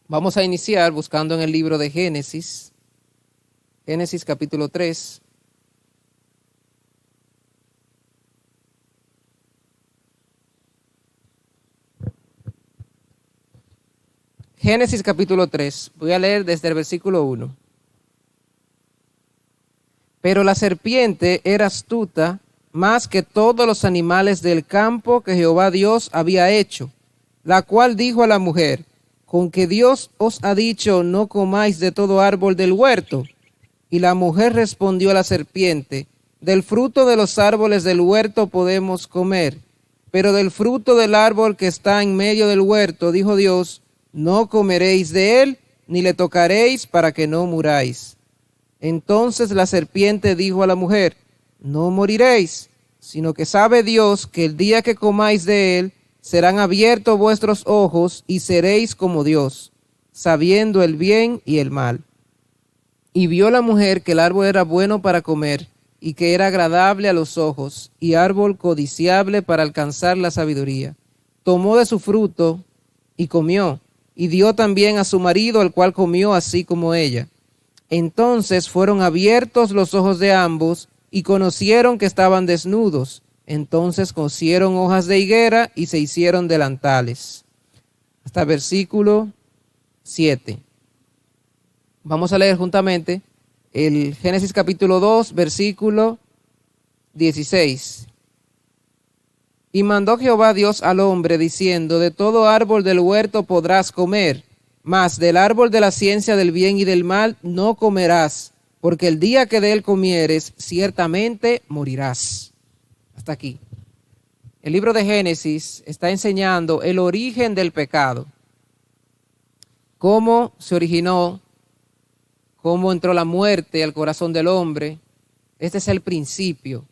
Vamos a iniciar buscando en el libro de Génesis, Génesis capítulo 3. Génesis capítulo 3, voy a leer desde el versículo 1. Pero la serpiente era astuta más que todos los animales del campo que Jehová Dios había hecho, la cual dijo a la mujer: ¿con que Dios os ha dicho no comáis de todo árbol del huerto? Y la mujer respondió a la serpiente: del fruto de los árboles del huerto podemos comer, pero del fruto del árbol que está en medio del huerto, dijo Dios, no comeréis de él, ni le tocaréis para que no muráis. Entonces la serpiente dijo a la mujer: no moriréis, sino que sabe Dios que el día que comáis de él, serán abiertos vuestros ojos y seréis como Dios, sabiendo el bien y el mal. Y vio la mujer que el árbol era bueno para comer, y que era agradable a los ojos, y árbol codiciable para alcanzar la sabiduría. Tomó de su fruto y comió, y dio también a su marido, el cual comió así como ella. Entonces fueron abiertos los ojos de ambos, y conocieron que estaban desnudos. Entonces cosieron hojas de higuera y se hicieron delantales. Hasta versículo 7. Vamos a leer juntamente el Génesis capítulo 2, versículo 16. Y mandó Jehová Dios al hombre, diciendo: de todo árbol del huerto podrás comer, mas del árbol de la ciencia del bien y del mal no comerás, porque el día que de él comieres, ciertamente morirás. Hasta aquí. El libro de Génesis está enseñando el origen del pecado. Cómo se originó, cómo entró la muerte al corazón del hombre. Este es el principio.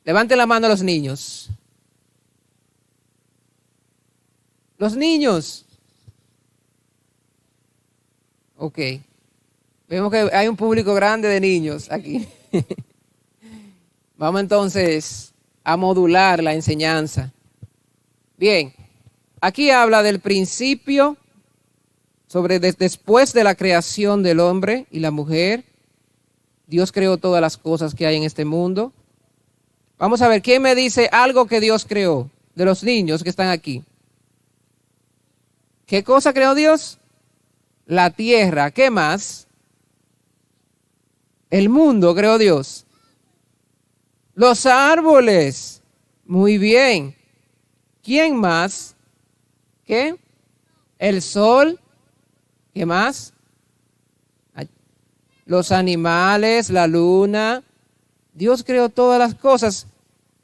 Levanten la mano los niños. Los niños. Ok. Vemos que hay un público grande de niños aquí. Vamos entonces a modular la enseñanza. Bien, aquí habla del principio sobre después de la creación del hombre y la mujer. Dios creó todas las cosas que hay en este mundo. Vamos a ver, ¿quién me dice algo que Dios creó? De los niños que están aquí. ¿Qué cosa creó Dios? La tierra. ¿Qué más? El mundo creó Dios. Los árboles. Muy bien. ¿Quién más? ¿Qué? El sol. ¿Qué más? Los animales, la luna. Dios creó todas las cosas.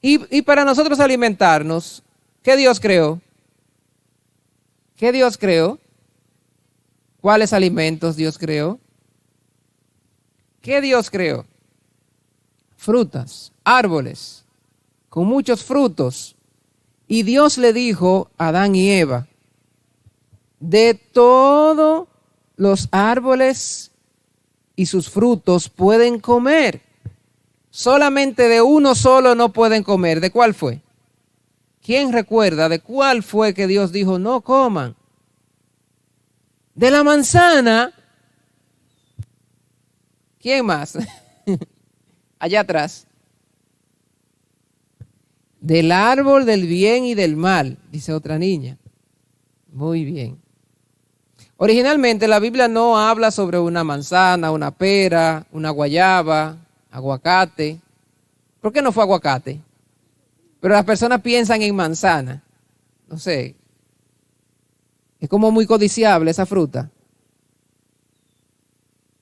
Y para nosotros alimentarnos, ¿qué Dios creó? ¿Qué Dios creó? ¿Cuáles alimentos Dios creó? ¿Qué Dios creó? Frutas, árboles, con muchos frutos. Y Dios le dijo a Adán y Eva: de todos los árboles y sus frutos pueden comer. Solamente de uno solo no pueden comer. ¿De cuál fue? ¿Quién recuerda de cuál fue que Dios dijo no coman? De la manzana. ¿Quién más? Allá atrás. Del árbol del bien y del mal, dice otra niña. Muy bien. Originalmente la Biblia no habla sobre una manzana, una pera, una guayaba, aguacate. ¿Por qué no fue aguacate? Pero las personas piensan en manzana. No sé. Es como muy codiciable esa fruta.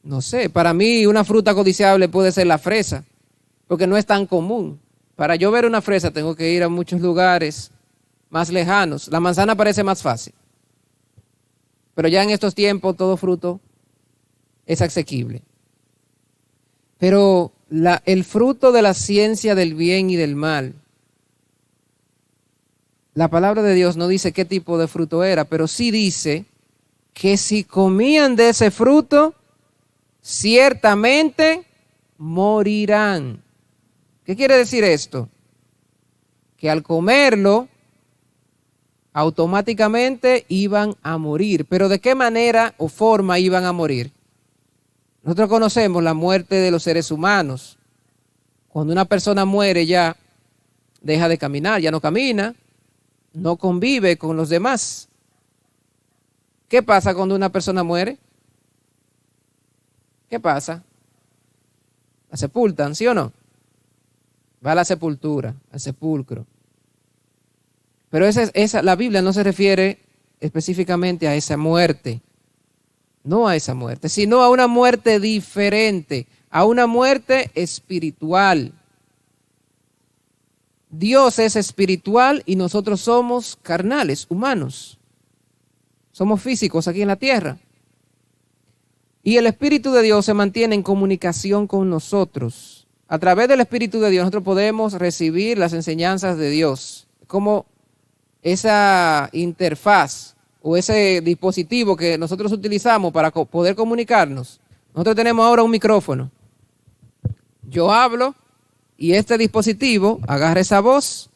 No sé, para mí una fruta codiciable puede ser la fresa, porque no es tan común. Para yo ver una fresa tengo que ir a muchos lugares más lejanos. La manzana parece más fácil. Pero ya en estos tiempos todo fruto es asequible. Pero el fruto de la ciencia del bien y del mal, la palabra de Dios no dice qué tipo de fruto era, pero sí dice que si comían de ese fruto, ciertamente morirán. ¿Qué quiere decir esto? Que al comerlo automáticamente iban a morir. Pero ¿de qué manera o forma iban a morir? Nosotros conocemos la muerte de los seres humanos. Cuando una persona muere ya deja de caminar, ya no camina, no convive con los demás. ¿Qué pasa cuando una persona muere? ¿Qué pasa? La sepultan, ¿sí o no? Va a la sepultura, al sepulcro. Pero la Biblia no se refiere específicamente a esa muerte, no a esa muerte, sino a una muerte diferente, a una muerte espiritual. Dios es espiritual y nosotros somos carnales, humanos. Somos físicos aquí en la tierra. Y el Espíritu de Dios se mantiene en comunicación con nosotros. A través del Espíritu de Dios nosotros podemos recibir las enseñanzas de Dios. Como esa interfaz o ese dispositivo que nosotros utilizamos para poder comunicarnos. Nosotros tenemos ahora un micrófono. Yo hablo y este dispositivo agarra esa voz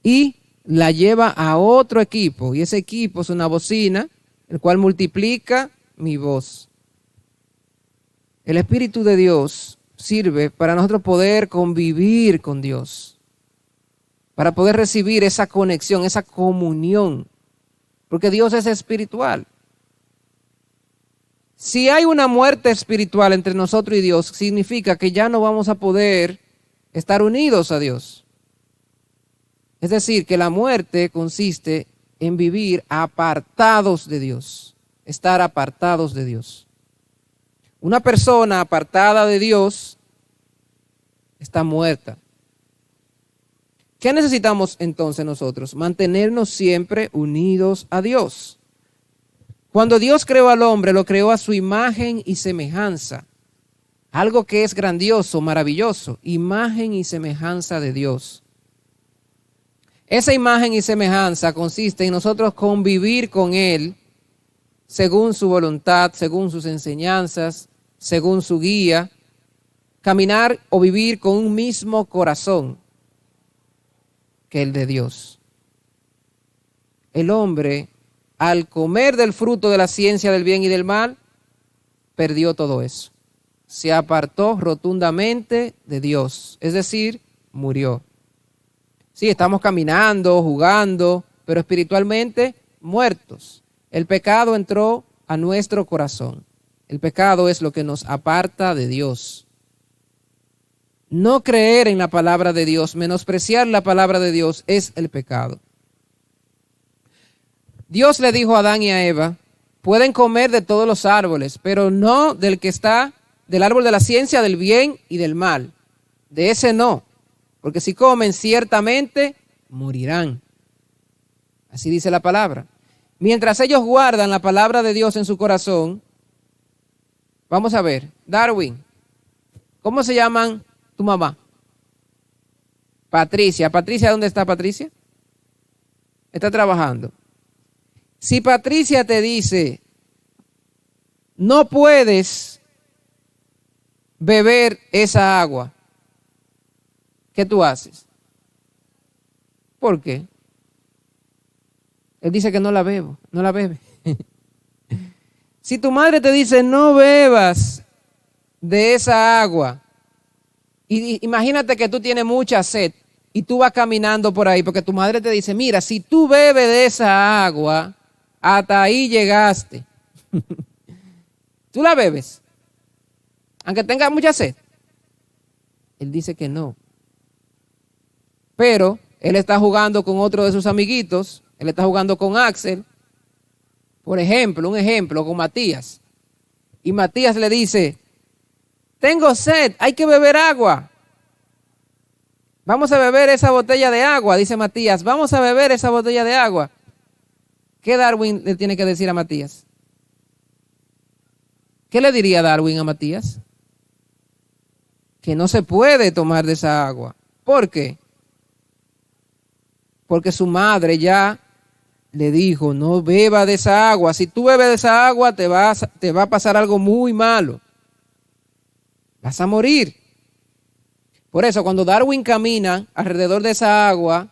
y la lleva a otro equipo. Y ese equipo es una bocina, el cual multiplica mi voz. El Espíritu de Dios sirve para nosotros poder convivir con Dios, para poder recibir esa conexión, esa comunión, porque Dios es espiritual. Si hay una muerte espiritual entre nosotros y Dios, significa que ya no vamos a poder estar unidos a Dios. Es decir, que la muerte consiste en vivir apartados de Dios, estar apartados de Dios. Una persona apartada de Dios está muerta. ¿Qué necesitamos entonces nosotros? Mantenernos siempre unidos a Dios. Cuando Dios creó al hombre, lo creó a su imagen y semejanza. Algo que es grandioso, maravilloso, imagen y semejanza de Dios. Esa imagen y semejanza consiste en nosotros convivir con Él según su voluntad, según sus enseñanzas, según su guía, caminar o vivir con un mismo corazón que el de Dios. El hombre, al comer del fruto de la ciencia del bien y del mal, perdió todo eso. Se apartó rotundamente de Dios, es decir, murió. Sí, estamos caminando, jugando, pero espiritualmente muertos. El pecado entró a nuestro corazón. El pecado es lo que nos aparta de Dios. No creer en la palabra de Dios, menospreciar la palabra de Dios es el pecado. Dios le dijo a Adán y a Eva, pueden comer de todos los árboles, pero no del que está, del árbol de la ciencia del bien y del mal. De ese no, porque si comen ciertamente morirán. Así dice la palabra. Mientras ellos guardan la palabra de Dios en su corazón, vamos a ver, Darwin, ¿cómo se llaman tu mamá? Patricia. ¿Patricia dónde está Patricia? Está trabajando. Si Patricia te dice, no puedes beber esa agua, ¿qué tú haces? ¿Por qué? Él dice que no la bebo, no la bebe. Si tu madre te dice, no bebas de esa agua, y imagínate que tú tienes mucha sed y tú vas caminando por ahí porque tu madre te dice, mira, si tú bebes de esa agua, hasta ahí llegaste. ¿Tú la bebes? Aunque tengas mucha sed. Él dice que no. Pero él está jugando con otro de sus amiguitos, él está jugando con Axel, por ejemplo, un ejemplo, con Matías. Y Matías le dice, tengo sed, hay que beber agua. Vamos a beber esa botella de agua, dice Matías, vamos a beber esa botella de agua. ¿Qué Darwin le tiene que decir a Matías? ¿Qué le diría Darwin a Matías? Que no se puede tomar de esa agua. ¿Por qué? Porque su madre ya le dijo, no beba de esa agua. Si tú bebes de esa agua, te va a pasar algo muy malo. Vas a morir. Por eso, cuando Darwin camina alrededor de esa agua,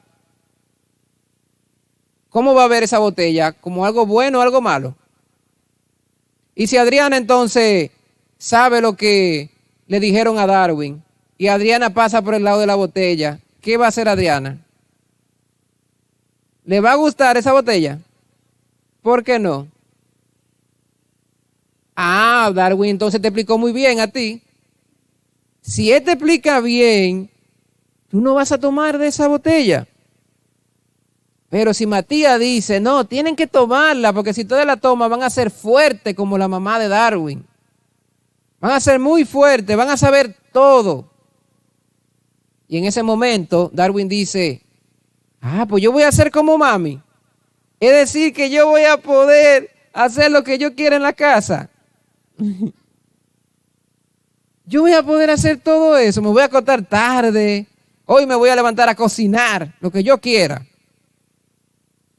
¿cómo va a ver esa botella? ¿Como algo bueno o algo malo? Y si Adriana entonces sabe lo que le dijeron a Darwin y Adriana pasa por el lado de la botella, ¿qué va a hacer Adriana? ¿Le va a gustar esa botella? ¿Por qué no? Ah, Darwin entonces te explicó muy bien a ti. Si él te explica bien, tú no vas a tomar de esa botella. Pero si Matías dice, no, tienen que tomarla, porque si ustedes la toman van a ser fuertes como la mamá de Darwin. Van a ser muy fuertes, van a saber todo. Y en ese momento Darwin dice, ah, pues yo voy a ser como mami. Es decir, que yo voy a poder hacer lo que yo quiera en la casa. Yo voy a poder hacer todo eso, me voy a acostar tarde. Hoy me voy a levantar a cocinar, lo que yo quiera.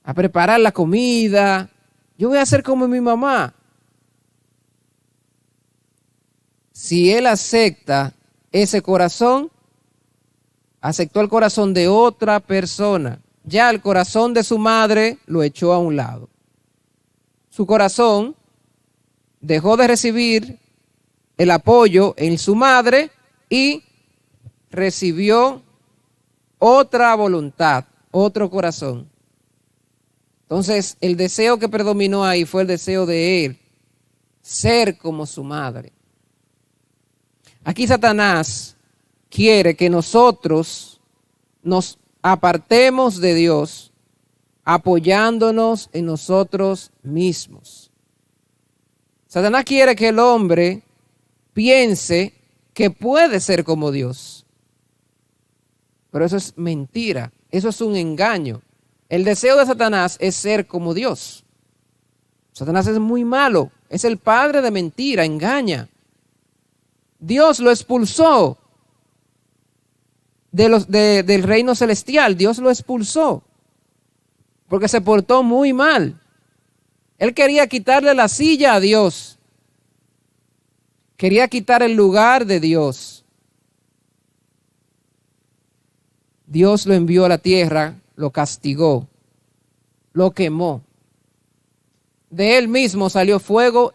A preparar la comida. Yo voy a hacer como mi mamá. Si él acepta ese corazón, aceptó el corazón de otra persona. Ya el corazón de su madre lo echó a un lado. Su corazón dejó de recibir el apoyo en su madre y recibió otra voluntad, otro corazón. Entonces, el deseo que predominó ahí fue el deseo de él, ser como su madre. Aquí Satanás quiere que nosotros nos apartemos de Dios, apoyándonos en nosotros mismos. Satanás quiere que el hombre piense que puede ser como Dios. Pero eso es mentira, eso es un engaño. El deseo de Satanás es ser como Dios. Satanás es muy malo, es el padre de mentira, engaña. Dios lo expulsó del reino celestial, Dios lo expulsó porque se portó muy mal. Él quería quitarle la silla a Dios, quería quitar el lugar de Dios. Dios lo envió a la tierra, lo castigó, lo quemó. De él mismo salió fuego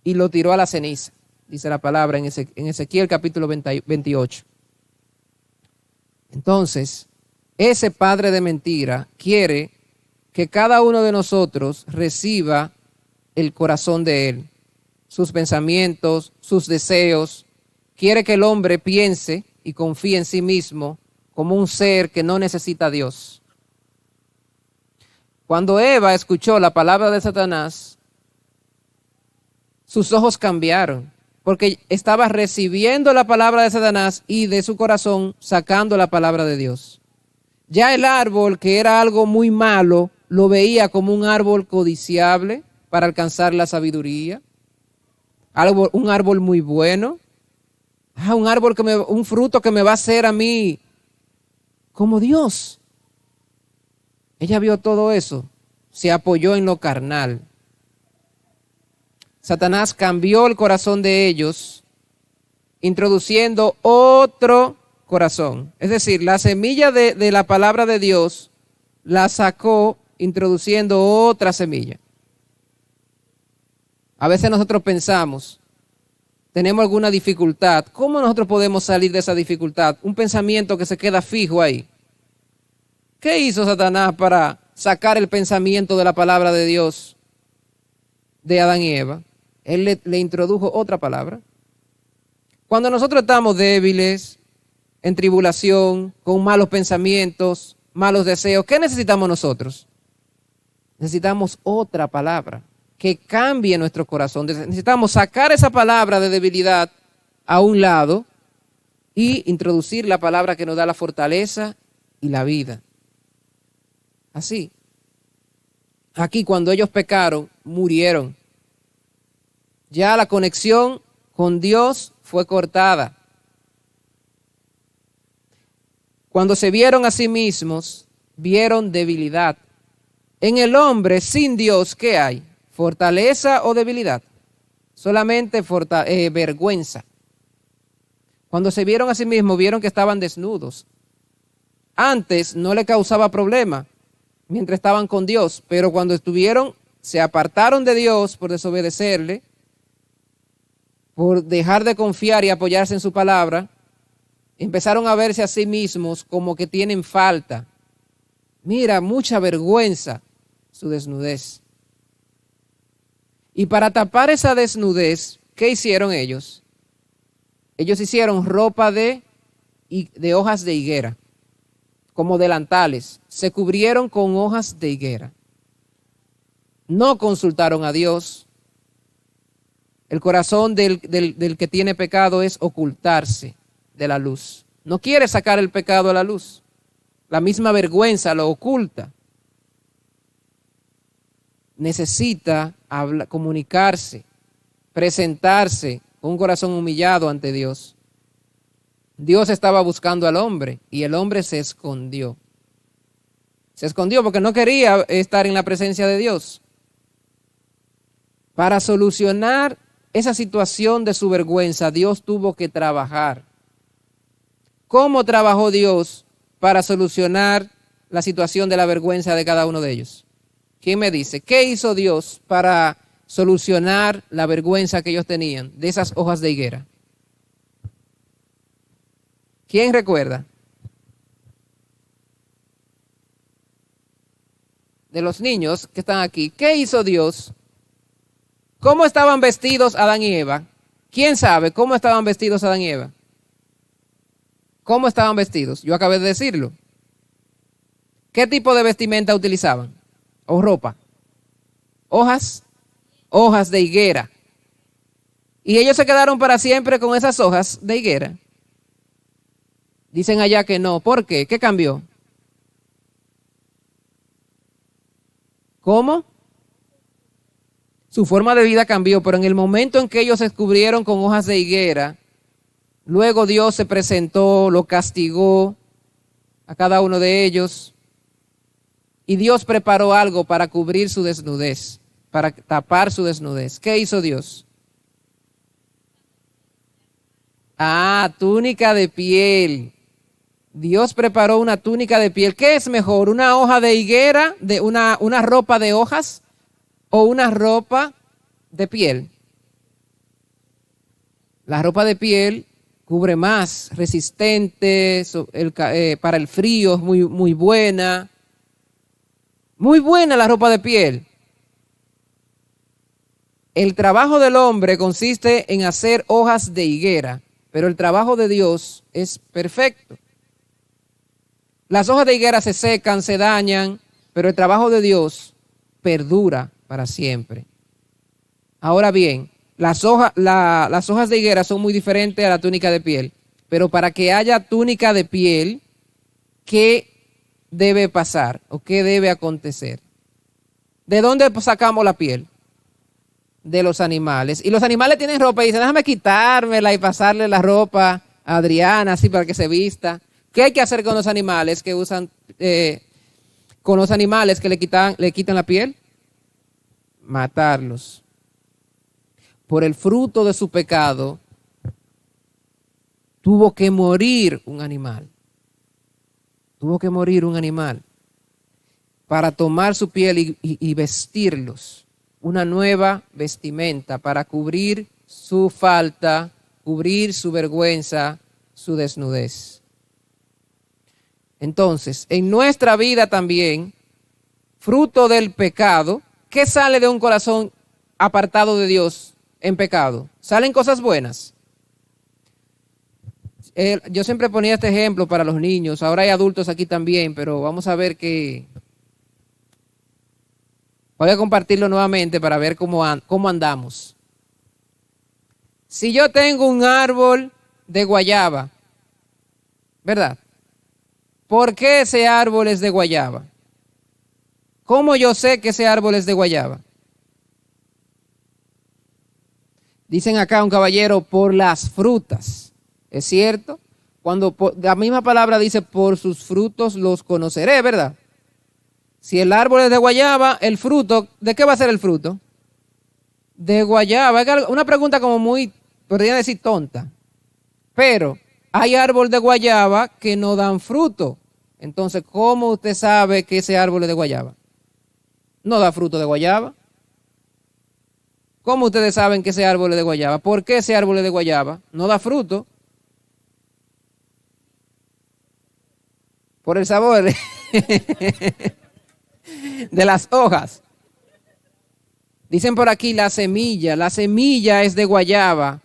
y lo tiró a la ceniza, dice la palabra en Ezequiel capítulo 28. Entonces, ese padre de mentira quiere que cada uno de nosotros reciba el corazón de él, sus pensamientos, sus deseos. Quiere que el hombre piense y confíe en sí mismo como un ser que no necesita a Dios. Cuando Eva escuchó la palabra de Satanás, sus ojos cambiaron, porque estaba recibiendo la palabra de Satanás y de su corazón sacando la palabra de Dios. Ya el árbol, que era algo muy malo, lo veía como un árbol codiciable para alcanzar la sabiduría. Un árbol muy bueno. Un fruto que me va a hacer a mí como Dios. Ella vio todo eso, se apoyó en lo carnal. Satanás cambió el corazón de ellos, introduciendo otro corazón. Es decir, la semilla de la palabra de Dios la sacó introduciendo otra semilla. A veces nosotros pensamos, tenemos alguna dificultad. ¿Cómo nosotros podemos salir de esa dificultad? Un pensamiento que se queda fijo ahí. ¿Qué hizo Satanás para sacar el pensamiento de la palabra de Dios de Adán y Eva? Él le introdujo otra palabra. Cuando nosotros estamos débiles, en tribulación, con malos pensamientos, malos deseos, ¿qué necesitamos nosotros? Necesitamos otra palabra que cambie nuestro corazón. Necesitamos sacar esa palabra de debilidad a un lado y introducir la palabra que nos da la fortaleza y la vida. Así. Aquí cuando ellos pecaron, murieron. Ya la conexión con Dios fue cortada. Cuando se vieron a sí mismos, vieron debilidad. En el hombre sin Dios, ¿qué hay? ¿Fortaleza o debilidad? Solamente vergüenza. Cuando se vieron a sí mismos, vieron que estaban desnudos. Antes no le causaba problema. mientras estaban con Dios, pero cuando se apartaron de Dios por desobedecerle, por dejar de confiar y apoyarse en su palabra, empezaron a verse a sí mismos como que tienen falta. Mira, mucha vergüenza su desnudez. Y para tapar esa desnudez, ¿qué hicieron ellos? Ellos hicieron ropa de hojas de higuera, como delantales. Se cubrieron con hojas de higuera. No consultaron a Dios. El corazón del que tiene pecado es ocultarse de la luz. No quiere sacar el pecado a la luz. La misma vergüenza lo oculta. Necesita comunicarse, presentarse con un corazón humillado ante Dios. Dios estaba buscando al hombre y el hombre se escondió. Se escondió porque no quería estar en la presencia de Dios. Para solucionar esa situación de su vergüenza, Dios tuvo que trabajar. ¿Cómo trabajó Dios para solucionar la situación de la vergüenza de cada uno de ellos? ¿Quién me dice? ¿Qué hizo Dios para solucionar la vergüenza que ellos tenían de esas hojas de higuera? ¿Quién recuerda? De los niños que están aquí, ¿qué hizo Dios? ¿Cómo estaban vestidos Adán y Eva? ¿Quién sabe cómo estaban vestidos Adán y Eva? ¿Cómo estaban vestidos? Yo acabé de decirlo. ¿Qué tipo de vestimenta utilizaban? ¿O ropa? Hojas de higuera. Y ellos se quedaron para siempre con esas hojas de higuera. Dicen allá que no. ¿Por qué? ¿Qué cambió? ¿Cómo? Su forma de vida cambió, pero en el momento en que ellos se cubrieron con hojas de higuera, luego Dios se presentó, lo castigó a cada uno de ellos. Y Dios preparó algo para cubrir su desnudez, para tapar su desnudez. ¿Qué hizo Dios? Túnica de piel. Dios preparó una túnica de piel. ¿Qué es mejor? ¿Una hoja de higuera, una ropa de hojas o una ropa de piel? La ropa de piel cubre más, resistente, para el frío es muy buena. Muy buena la ropa de piel. El trabajo del hombre consiste en hacer hojas de higuera, pero el trabajo de Dios es perfecto. Las hojas de higuera se secan, se dañan, pero el trabajo de Dios perdura para siempre. Ahora bien, las hojas de higuera son muy diferentes a la túnica de piel, pero para que haya túnica de piel, ¿qué debe pasar o qué debe acontecer? ¿De dónde sacamos la piel? De los animales. Y los animales tienen ropa y dicen, déjame quitármela y pasarle la ropa a Adriana, así para que se vista. ¿Qué hay que hacer con los animales que usan, con los animales que le quitan la piel? Matarlos. Por el fruto de su pecado, tuvo que morir un animal. Tuvo que morir un animal para tomar su piel y vestirlos. Una nueva vestimenta para cubrir su falta, cubrir su vergüenza, su desnudez. Entonces, en nuestra vida también, fruto del pecado, ¿qué sale de un corazón apartado de Dios en pecado? ¿Salen cosas buenas? Yo siempre ponía este ejemplo para los niños, ahora hay adultos aquí también, pero vamos a ver que... Voy a compartirlo nuevamente para ver cómo andamos. Si yo tengo un árbol de guayaba, ¿verdad? ¿Por qué ese árbol es de guayaba? ¿Cómo yo sé que ese árbol es de guayaba? Dicen acá un caballero, por las frutas. ¿Es cierto? Cuando la misma palabra dice, por sus frutos los conoceré, ¿verdad? Si el árbol es de guayaba, el fruto, ¿de qué va a ser el fruto? De guayaba. Una pregunta como muy, podría decir tonta. Pero hay árboles de guayaba que no dan fruto. Entonces, ¿cómo usted sabe que ese árbol es de guayaba? No da fruto de guayaba. ¿Cómo ustedes saben que ese árbol es de guayaba? ¿Por qué ese árbol es de guayaba? No da fruto. Por el sabor de las hojas. Dicen por aquí la semilla es de guayaba.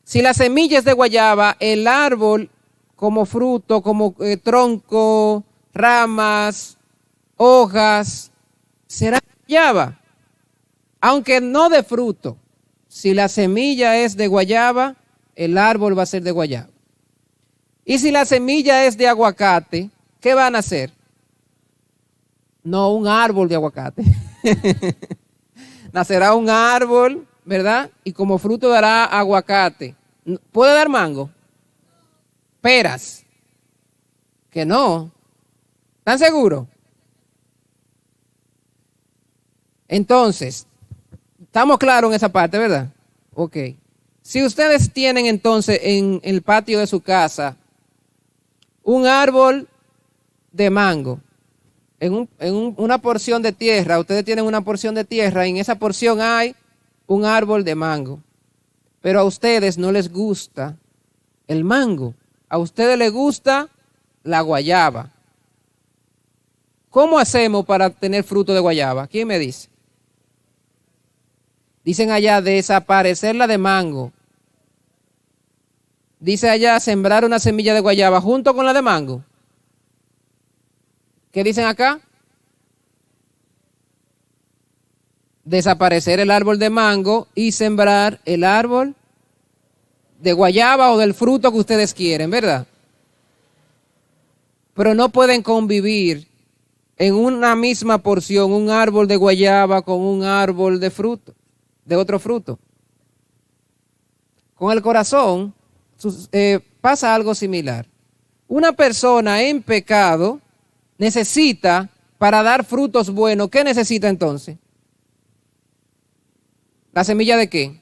Si la semilla es de guayaba, el árbol como fruto, como tronco, ramas, hojas, será guayaba. Aunque no de fruto. Si la semilla es de guayaba, el árbol va a ser de guayaba. Y si la semilla es de aguacate, ¿qué van a hacer? No un árbol de aguacate. Nacerá un árbol, ¿verdad? Y como fruto dará aguacate. ¿Puede dar mango? Peras. Que no. ¿Están seguros? Entonces, estamos claros en esa parte, ¿verdad? Ok. Si ustedes tienen entonces en el patio de su casa un árbol de mango, en una porción de tierra, ustedes tienen una porción de tierra y en esa porción hay un árbol de mango. Pero a ustedes no les gusta el mango. A ustedes les gusta la guayaba. ¿Cómo hacemos para tener fruto de guayaba? ¿Quién me dice? Dicen allá desaparecer la de mango. Dice allá sembrar una semilla de guayaba junto con la de mango. ¿Qué dicen acá? Desaparecer el árbol de mango y sembrar el árbol de guayaba o del fruto que ustedes quieren, ¿verdad? Pero no pueden convivir en una misma porción un árbol de guayaba con un árbol de fruto, de otro fruto. Con el corazón pasa algo similar. Una persona en pecado necesita, para dar frutos buenos, ¿qué necesita entonces? ¿La semilla de qué?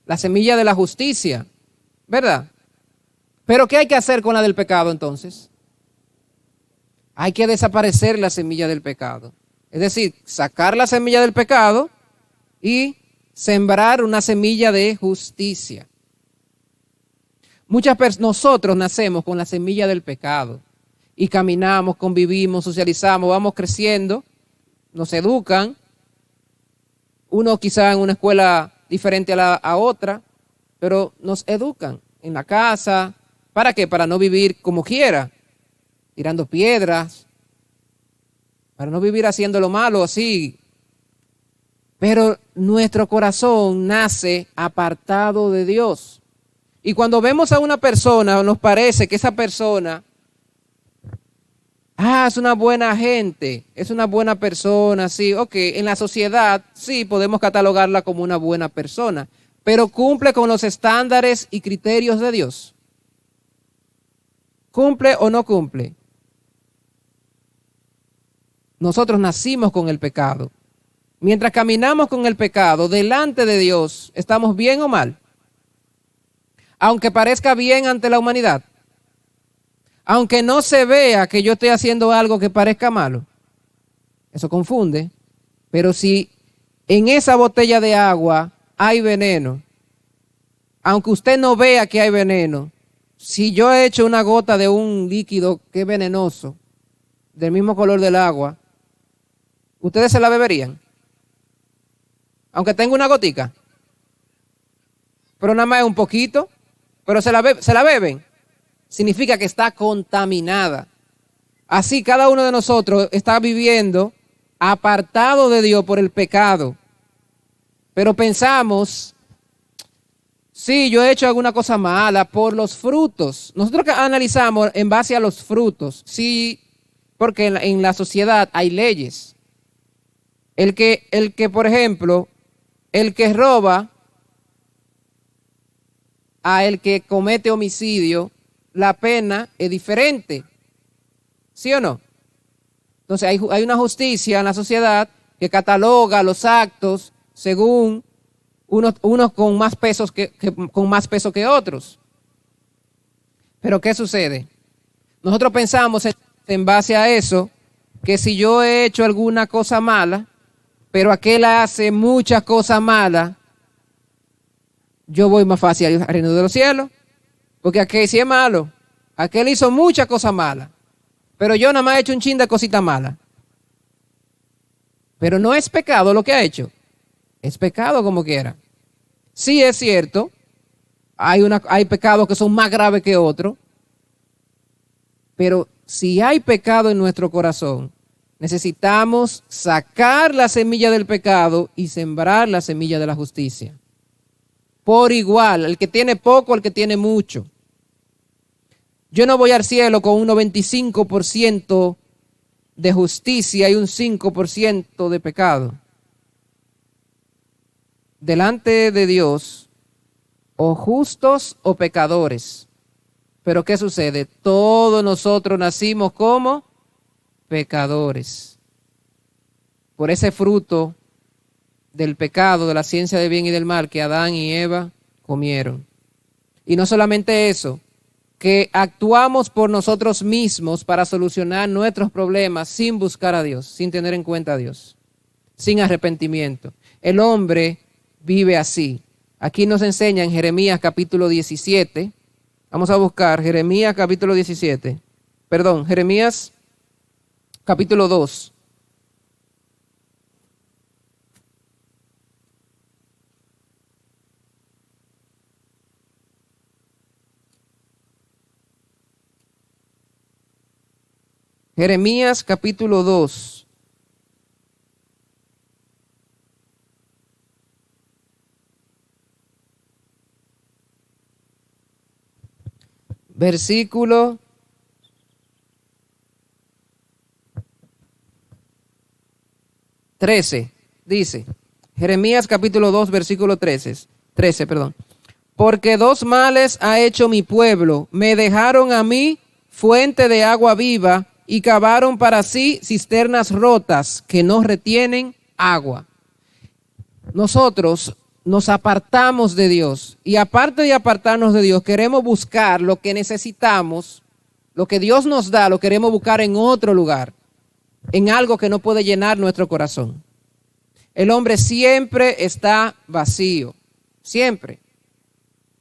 La semilla de la justicia, ¿verdad? Pero ¿qué hay que hacer con la del pecado entonces? Hay que desaparecer la semilla del pecado. Es decir, sacar la semilla del pecado y sembrar una semilla de justicia. Nosotros nacemos con la semilla del pecado y caminamos, convivimos, socializamos, vamos creciendo, nos educan. Uno quizá en una escuela diferente a otra, pero nos educan en la casa. ¿Para qué? Para no vivir como quiera, tirando piedras, para no vivir haciendo lo malo así. Pero nuestro corazón nace apartado de Dios. Y cuando vemos a una persona, nos parece que esa persona, es una buena gente, es una buena persona, sí, ok, en la sociedad sí podemos catalogarla como una buena persona, pero cumple con los estándares y criterios de Dios. ¿Cumple o no cumple? Nosotros nacimos con el pecado. Mientras caminamos con el pecado delante de Dios, ¿estamos bien o mal? Aunque parezca bien ante la humanidad. Aunque no se vea que yo estoy haciendo algo que parezca malo. Eso confunde. Pero si en esa botella de agua hay veneno, aunque usted no vea que hay veneno, si yo he hecho una gota de un líquido que es venenoso, del mismo color del agua, ¿ustedes se la beberían? Aunque tenga una gotica. Pero nada más es un poquito. Pero se la beben. Significa que está contaminada. Así cada uno de nosotros está viviendo apartado de Dios por el pecado. Pero pensamos, sí, yo he hecho alguna cosa mala por los frutos. Nosotros analizamos en base a los frutos. Sí, porque en la sociedad hay leyes. El que, por ejemplo, el que roba a el que comete homicidio, la pena es diferente. ¿Sí o no? Entonces hay una justicia en la sociedad que cataloga los actos según unos con más pesos con más peso que otros. Pero ¿qué sucede? Nosotros pensamos en en base a eso que si yo he hecho alguna cosa mala, pero aquel hace muchas cosas malas, yo voy más fácil al reino de los cielos. Porque aquel sí es malo, aquel hizo muchas cosas malas, pero yo nada más he hecho un chin de cositas malas. Pero no es pecado lo que ha hecho, es pecado como quiera. Sí es cierto, hay pecados que son más graves que otros, pero si hay pecado en nuestro corazón, necesitamos sacar la semilla del pecado y sembrar la semilla de la justicia. Por igual, el que tiene poco, el que tiene mucho. Yo no voy al cielo con un 95% de justicia y un 5% de pecado. Delante de Dios, o justos o pecadores. Pero ¿qué sucede? Todos nosotros nacimos como pecadores. Por ese fruto del pecado, de la ciencia del bien y del mal que Adán y Eva comieron. Y no solamente eso, que actuamos por nosotros mismos para solucionar nuestros problemas sin buscar a Dios, sin tener en cuenta a Dios, sin arrepentimiento. El hombre vive así. Aquí nos enseña en Jeremías capítulo 17. Vamos a buscar Jeremías capítulo 17. Perdón, Jeremías capítulo 2. Jeremías capítulo 2. Versículo 13. Dice, Jeremías capítulo 2, versículo 13, perdón. Porque dos males ha hecho mi pueblo. Me dejaron a mí fuente de agua viva y cavaron para sí cisternas rotas que no retienen agua. Nosotros nos apartamos de Dios y aparte de apartarnos de Dios, queremos buscar lo que necesitamos, lo que Dios nos da, lo queremos buscar en otro lugar, en algo que no puede llenar nuestro corazón. El hombre siempre está vacío, siempre.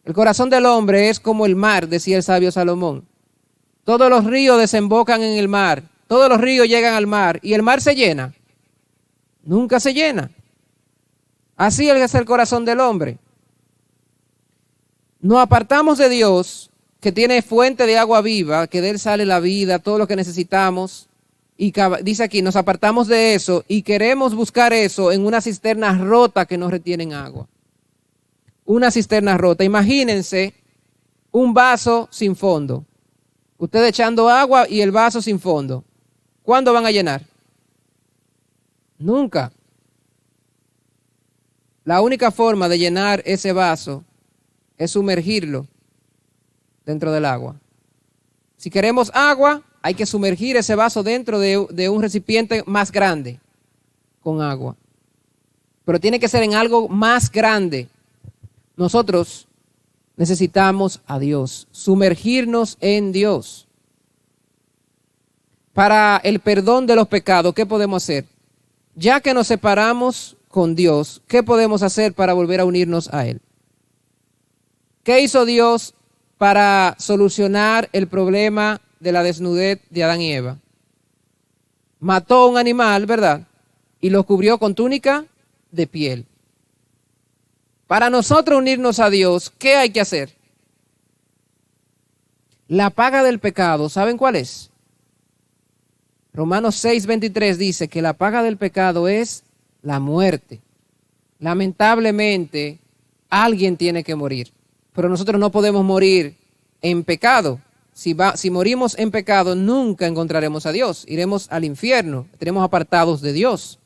El corazón del hombre es como el mar, decía el sabio Salomón. Todos los ríos desembocan en el mar, todos los ríos llegan al mar y el mar se llena. Nunca se llena. Así es el corazón del hombre. Nos apartamos de Dios, que tiene fuente de agua viva, que de él sale la vida, todo lo que necesitamos. Y dice aquí, nos apartamos de eso y queremos buscar eso en una cisterna rota que no retienen agua. Una cisterna rota. Imagínense un vaso sin fondo. Usted echando agua y el vaso sin fondo. ¿Cuándo van a llenar? Nunca. La única forma de llenar ese vaso es sumergirlo dentro del agua. Si queremos agua, hay que sumergir ese vaso dentro de un recipiente más grande con agua. Pero tiene que ser en algo más grande. Nosotros necesitamos a Dios, sumergirnos en Dios. Para el perdón de los pecados, ¿qué podemos hacer? Ya que nos separamos con Dios, ¿qué podemos hacer para volver a unirnos a Él? ¿Qué hizo Dios para solucionar el problema de la desnudez de Adán y Eva? Mató a un animal, ¿verdad? Y lo cubrió con túnica de piel. Para nosotros unirnos a Dios, ¿qué hay que hacer? La paga del pecado, ¿saben cuál es? Romanos 6:23 dice que la paga del pecado es la muerte. Lamentablemente, alguien tiene que morir, pero nosotros no podemos morir en pecado. Si morimos en pecado, nunca encontraremos a Dios. Iremos al infierno, estaremos apartados de Dios.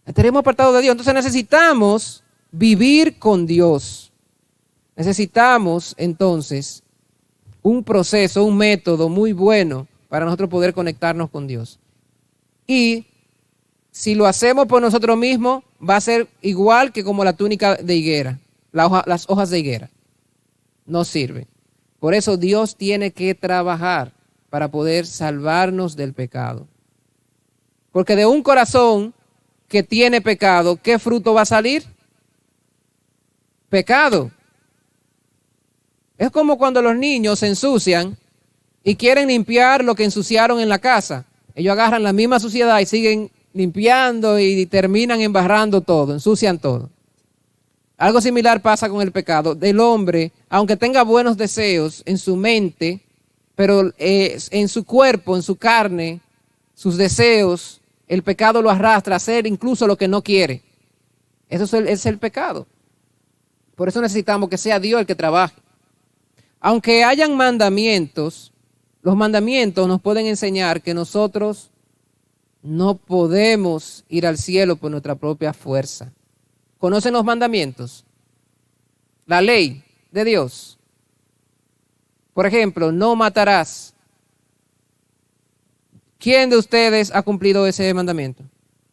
Estaremos apartados de Dios. Entonces necesitamos vivir con Dios. Necesitamos entonces un proceso, un método muy bueno para nosotros poder conectarnos con Dios. Y si lo hacemos por nosotros mismos, va a ser igual que como la túnica de higuera, las hojas de higuera. No sirve. Por eso Dios tiene que trabajar para poder salvarnos del pecado. Porque de un corazón que tiene pecado, ¿qué fruto va a salir? Pecado. Es como cuando los niños se ensucian y quieren limpiar lo que ensuciaron en la casa. Ellos agarran la misma suciedad y siguen limpiando y terminan embarrando todo, ensucian todo. Algo similar pasa con el pecado del hombre, aunque tenga buenos deseos en su mente, pero en su cuerpo, en su carne, sus deseos, el pecado lo arrastra a hacer incluso lo que no quiere. Eso es el pecado. Por eso necesitamos que sea Dios el que trabaje. Aunque hayan mandamientos, los mandamientos nos pueden enseñar que nosotros no podemos ir al cielo por nuestra propia fuerza. ¿Conocen los mandamientos? La ley de Dios. Por ejemplo, no matarás. ¿Quién de ustedes ha cumplido ese mandamiento?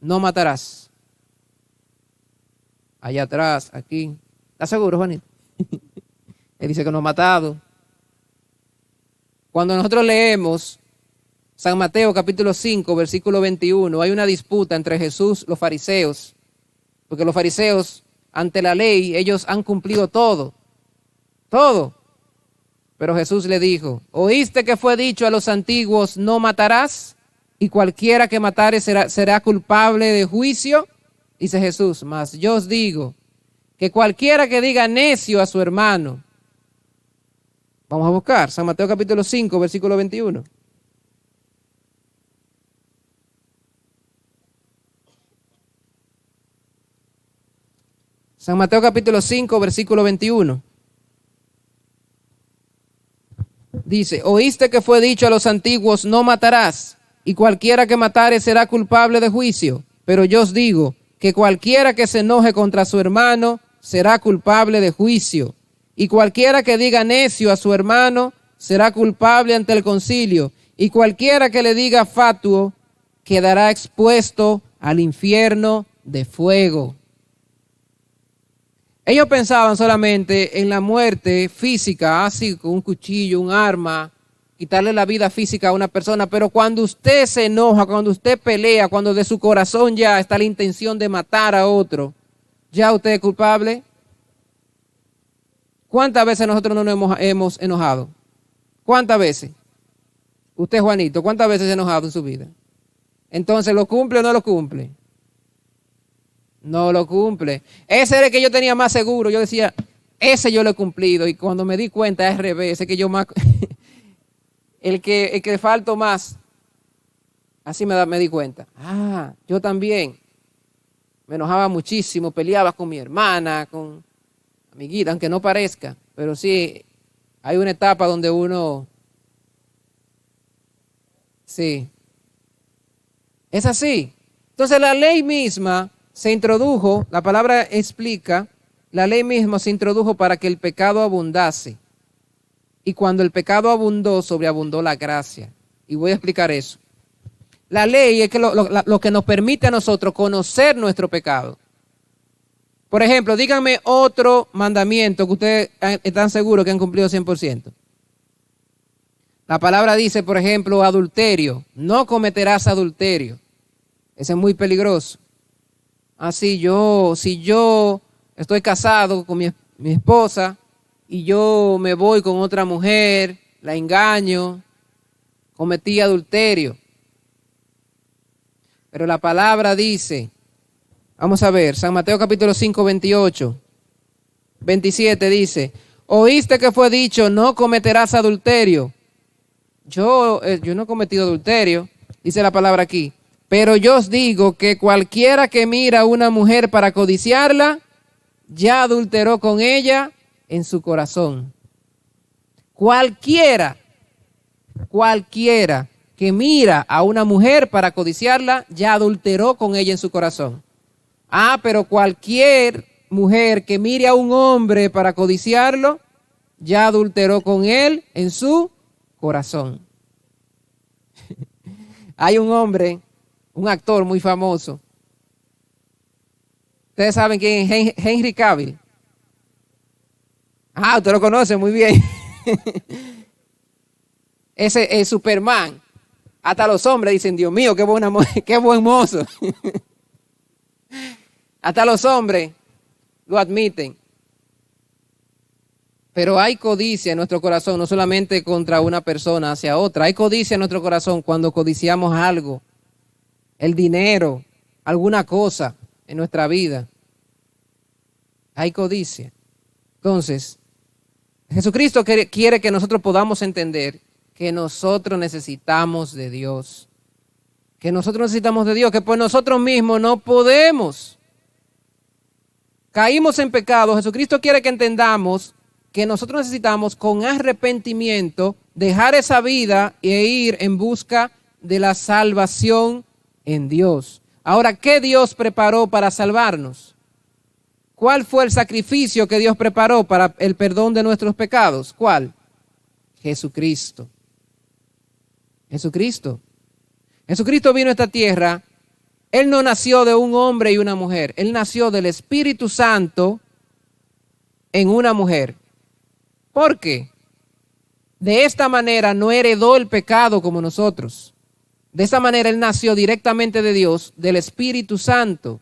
No matarás. Allá atrás, aquí. ¿Estás seguro, Juanito? Él dice que no ha matado. Cuando nosotros leemos San Mateo capítulo 5, versículo 21, hay una disputa entre Jesús y los fariseos. Porque los fariseos, ante la ley, ellos han cumplido todo. Todo. Pero Jesús le dijo, ¿oíste que fue dicho a los antiguos, no matarás? Y cualquiera que matare será culpable de juicio. Dice Jesús, mas yo os digo que cualquiera que diga necio a su hermano. Vamos a buscar San Mateo capítulo 5, versículo 21. San Mateo capítulo 5, versículo 21. Dice, oíste que fue dicho a los antiguos, no matarás, y cualquiera que matare será culpable de juicio. Pero yo os digo que cualquiera que se enoje contra su hermano será culpable de juicio. Y cualquiera que diga necio a su hermano será culpable ante el concilio. Y cualquiera que le diga fatuo quedará expuesto al infierno de fuego. Ellos pensaban solamente en la muerte física, así con un cuchillo, un arma, quitarle la vida física a una persona. Pero cuando usted se enoja, cuando usted pelea, cuando de su corazón ya está la intención de matar a otro, ¿ya usted es culpable? ¿Cuántas veces nosotros no nos hemos enojado? ¿Cuántas veces? Usted, Juanito, ¿cuántas veces se ha enojado en su vida? Entonces, ¿lo cumple o no lo cumple? No lo cumple. Ese era el que yo tenía más seguro. Yo decía, ese yo lo he cumplido. Y cuando me di cuenta, es al revés. Ese que yo más... el que falto más. Así me di cuenta. Ah, yo también. Me enojaba muchísimo. Peleaba con mi hermana, con amiguita, aunque no parezca. Pero sí, hay una etapa donde uno... Sí. Es así. Entonces la ley misma se introdujo, la palabra explica, la ley misma se introdujo para que el pecado abundase. Y cuando el pecado abundó, sobreabundó la gracia. Y voy a explicar eso. La ley es que lo que nos permite a nosotros conocer nuestro pecado. Por ejemplo, díganme otro mandamiento que ustedes están seguros que han cumplido 100%. La palabra dice, por ejemplo, adulterio. No cometerás adulterio. Ese es muy peligroso. Así si yo estoy casado con mi esposa y yo me voy con otra mujer, la engaño, cometí adulterio. Pero la palabra dice, vamos a ver, San Mateo capítulo 5, 28, 27 dice, oíste que fue dicho, no cometerás adulterio. Yo no he cometido adulterio, dice la palabra aquí. Pero yo os digo que cualquiera que mira a una mujer para codiciarla, ya adulteró con ella en su corazón. Cualquiera que mira a una mujer para codiciarla, ya adulteró con ella en su corazón. Ah, pero cualquier mujer que mire a un hombre para codiciarlo, ya adulteró con él en su corazón. Hay un hombre, un actor muy famoso. Ustedes saben quién es Henry Cavill. Ah, usted lo conoce muy bien. Ese es Superman. Hasta los hombres dicen, Dios mío, qué buen mozo. Hasta los hombres lo admiten. Pero hay codicia en nuestro corazón, no solamente contra una persona hacia otra. Hay codicia en nuestro corazón cuando codiciamos algo, el dinero, alguna cosa en nuestra vida. Hay codicia. Entonces, Jesucristo quiere que nosotros podamos entender que nosotros necesitamos de Dios. Que nosotros necesitamos de Dios, que por nosotros mismos no podemos. Caímos en pecado. Jesucristo quiere que entendamos que nosotros necesitamos con arrepentimiento dejar esa vida e ir en busca de la salvación en Dios. Ahora, ¿qué Dios preparó para salvarnos? ¿Cuál fue el sacrificio que Dios preparó para el perdón de nuestros pecados? ¿Cuál? Jesucristo. Jesucristo. Jesucristo vino a esta tierra. Él no nació de un hombre y una mujer. Él nació del Espíritu Santo en una mujer. ¿Por qué? De esta manera no heredó el pecado como nosotros. De esta manera Él nació directamente de Dios, del Espíritu Santo.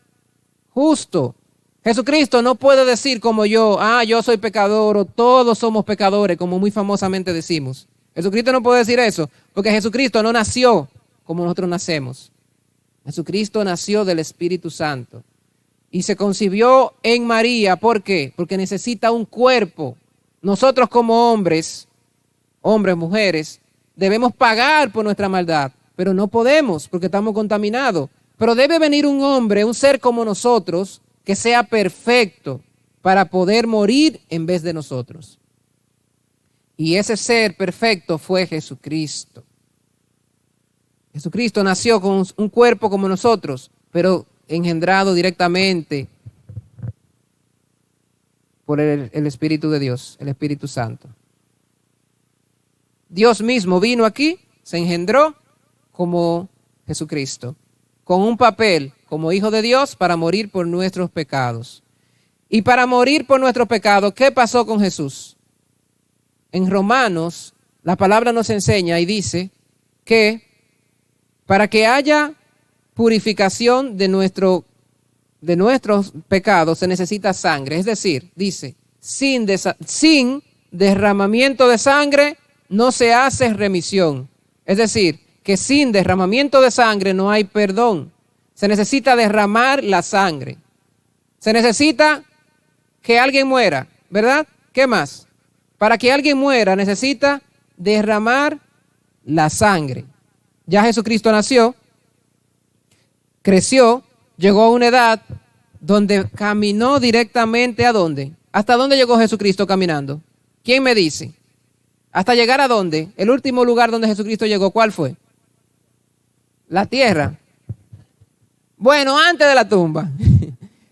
Justo. Jesucristo no puede decir como yo soy pecador o todos somos pecadores, como muy famosamente decimos. Jesucristo no puede decir eso, porque Jesucristo no nació como nosotros nacemos. Jesucristo nació del Espíritu Santo y se concibió en María. ¿Por qué? Porque necesita un cuerpo. Nosotros como hombres, mujeres, debemos pagar por nuestra maldad, pero no podemos porque estamos contaminados. Pero debe venir un hombre, un ser como nosotros, que sea perfecto para poder morir en vez de nosotros. Y ese ser perfecto fue Jesucristo. Jesucristo nació con un cuerpo como nosotros, pero engendrado directamente por el Espíritu de Dios, el Espíritu Santo. Dios mismo vino aquí, se engendró como Jesucristo, con un papel como Hijo de Dios para morir por nuestros pecados. Y para morir por nuestros pecados, ¿qué pasó con Jesús? En Romanos, la palabra nos enseña y dice que para que haya purificación de nuestros pecados se necesita sangre. Es decir, dice, sin derramamiento de sangre no se hace remisión. Es decir, que sin derramamiento de sangre no hay perdón. Se necesita derramar la sangre. Se necesita que alguien muera, ¿verdad? ¿Qué más? Para que alguien muera necesita derramar la sangre. Ya Jesucristo nació, creció, llegó a una edad donde caminó directamente ¿a dónde? ¿Hasta dónde llegó Jesucristo caminando? ¿Quién me dice? ¿Hasta llegar a dónde? El último lugar donde Jesucristo llegó, ¿cuál fue? La tierra. Bueno, antes de la tumba.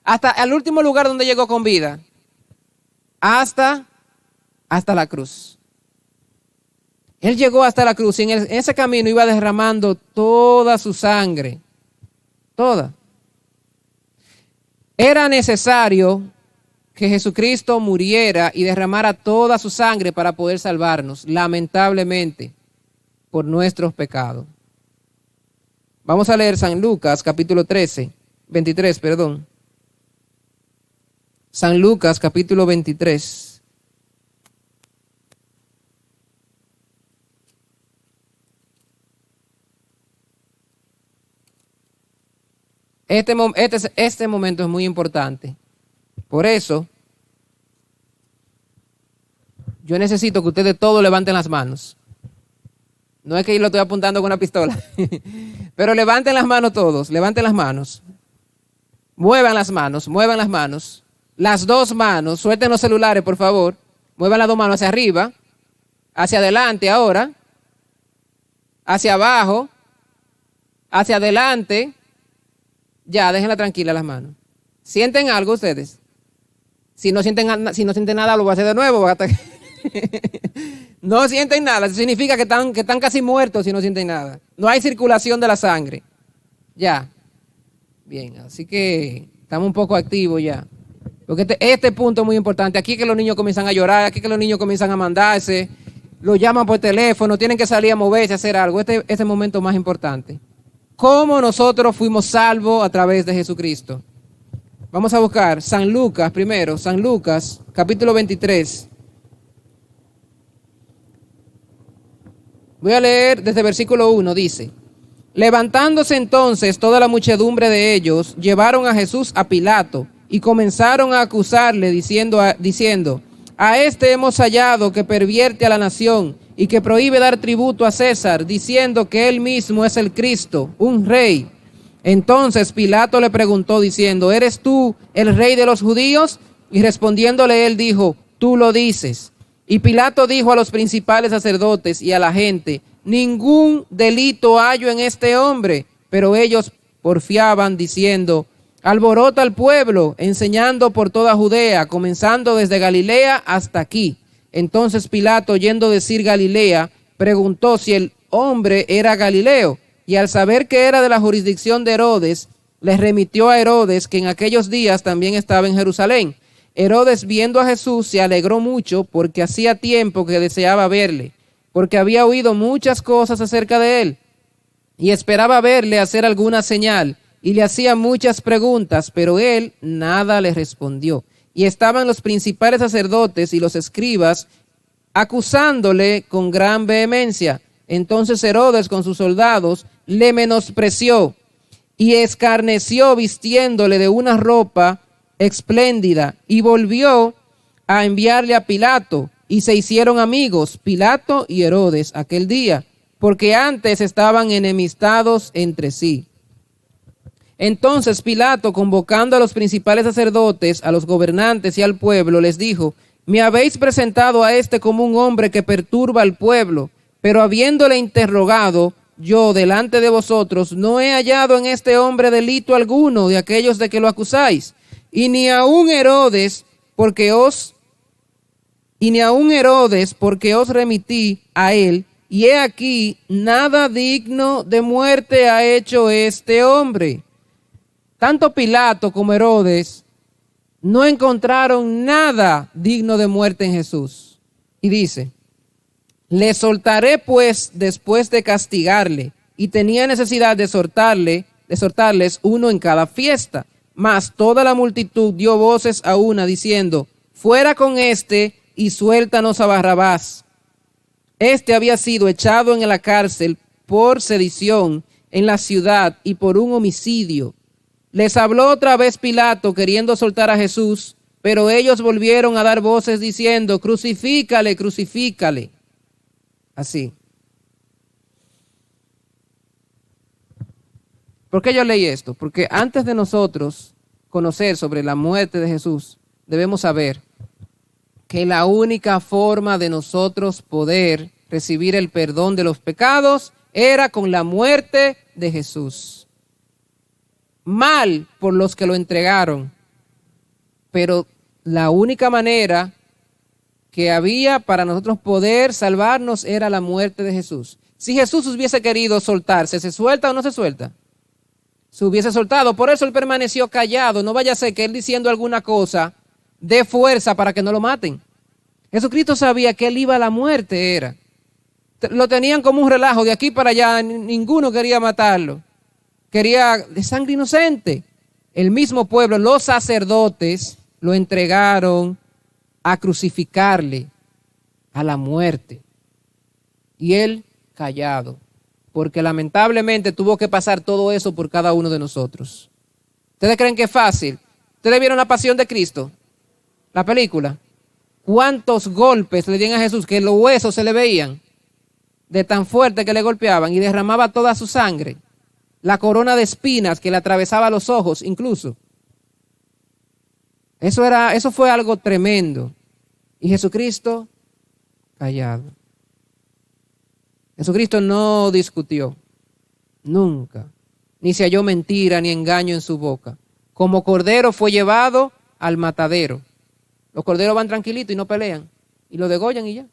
Hasta el último lugar donde llegó con vida. Hasta la cruz. Él llegó hasta la cruz y en ese camino iba derramando toda su sangre. Toda. Era necesario que Jesucristo muriera y derramara toda su sangre para poder salvarnos, lamentablemente, por nuestros pecados. Vamos a leer San Lucas, capítulo 23. San Lucas, capítulo 23. Este momento es muy importante. Por eso, yo necesito que ustedes todos levanten las manos. No es que yo lo estoy apuntando con una pistola. Pero levanten las manos todos, levanten las manos. Muevan las manos. Las dos manos, suelten los celulares, por favor. Muevan las dos manos hacia arriba, hacia adelante ahora, hacia abajo, hacia adelante. Ya, déjenla tranquila las manos. ¿Sienten algo ustedes? Si no sienten nada, lo voy a hacer de nuevo. No sienten nada. Eso significa que están casi muertos si no sienten nada. No hay circulación de la sangre. Ya. Bien, así que estamos un poco activos ya. Porque este punto es muy importante. Aquí es que los niños comienzan a llorar, aquí es que los niños comienzan a mandarse, lo llaman por teléfono, tienen que salir a moverse, a hacer algo. Este es el momento más importante. ¿Cómo nosotros fuimos salvos a través de Jesucristo? Vamos a buscar San Lucas primero, San Lucas, capítulo 23. Voy a leer desde versículo 1, dice: levantándose entonces toda la muchedumbre de ellos, llevaron a Jesús a Pilato y comenzaron a acusarle diciendo, a este hemos hallado que pervierte a la nación y que prohíbe dar tributo a César, diciendo que él mismo es el Cristo, un rey. Entonces Pilato le preguntó diciendo: ¿eres tú el rey de los judíos? Y respondiéndole él dijo: tú lo dices. Y Pilato dijo a los principales sacerdotes y a la gente: ningún delito hallo en este hombre. Pero ellos porfiaban diciendo: alborota al pueblo, enseñando por toda Judea, comenzando desde Galilea hasta aquí. Entonces Pilato, oyendo decir Galilea, preguntó si el hombre era Galileo, y al saber que era de la jurisdicción de Herodes, les remitió a Herodes, que en aquellos días también estaba en Jerusalén. Herodes, viendo a Jesús, se alegró mucho, porque hacía tiempo que deseaba verle, porque había oído muchas cosas acerca de él, y esperaba verle hacer alguna señal, y le hacía muchas preguntas, pero él nada le respondió. Y estaban los principales sacerdotes y los escribas acusándole con gran vehemencia. Entonces Herodes con sus soldados le menospreció y escarneció vistiéndole de una ropa espléndida, y volvió a enviarle a Pilato, y se hicieron amigos Pilato y Herodes aquel día, porque antes estaban enemistados entre sí. Entonces Pilato, convocando a los principales sacerdotes, a los gobernantes y al pueblo, les dijo: me habéis presentado a este como un hombre que perturba al pueblo, pero habiéndole interrogado yo delante de vosotros, no he hallado en este hombre delito alguno de aquellos de que lo acusáis, y ni aun Herodes, porque os remití a él, y he aquí, nada digno de muerte ha hecho este hombre. Tanto Pilato como Herodes no encontraron nada digno de muerte en Jesús. Y dice: le soltaré pues después de castigarle, y tenía necesidad de soltarles uno en cada fiesta. Mas toda la multitud dio voces a una diciendo: fuera con este y suéltanos a Barrabás. Este había sido echado en la cárcel por sedición en la ciudad y por un homicidio. Les habló otra vez Pilato queriendo soltar a Jesús, pero ellos volvieron a dar voces diciendo: crucifícale, crucifícale. Así. ¿Por qué yo leí esto? Porque antes de nosotros conocer sobre la muerte de Jesús, debemos saber que la única forma de nosotros poder recibir el perdón de los pecados era con la muerte de Jesús. Mal por los que lo entregaron, pero la única manera que había para nosotros poder salvarnos era la muerte de Jesús. Si Jesús hubiese querido soltarse, ¿se suelta o no se suelta? Se hubiese soltado, por eso él permaneció callado. No vaya a ser que él diciendo alguna cosa dé fuerza para que no lo maten. Jesucristo sabía que él iba a la muerte, era. Lo tenían como un relajo de aquí para allá, ninguno quería matarlo. Quería de sangre inocente. El mismo pueblo, los sacerdotes, lo entregaron a crucificarle, a la muerte. Y él callado, porque lamentablemente tuvo que pasar todo eso por cada uno de nosotros. ¿Ustedes creen que es fácil? ¿Ustedes vieron La Pasión de Cristo? La película. ¿Cuántos golpes le dieron a Jesús que los huesos se le veían de tan fuerte que le golpeaban, y derramaba toda su sangre? La corona de espinas que le atravesaba los ojos incluso. Eso fue algo tremendo. Y Jesucristo callado. Jesucristo no discutió, nunca, ni se halló mentira ni engaño en su boca. Como cordero fue llevado al matadero. Los corderos van tranquilitos y no pelean, y lo degollan y ya.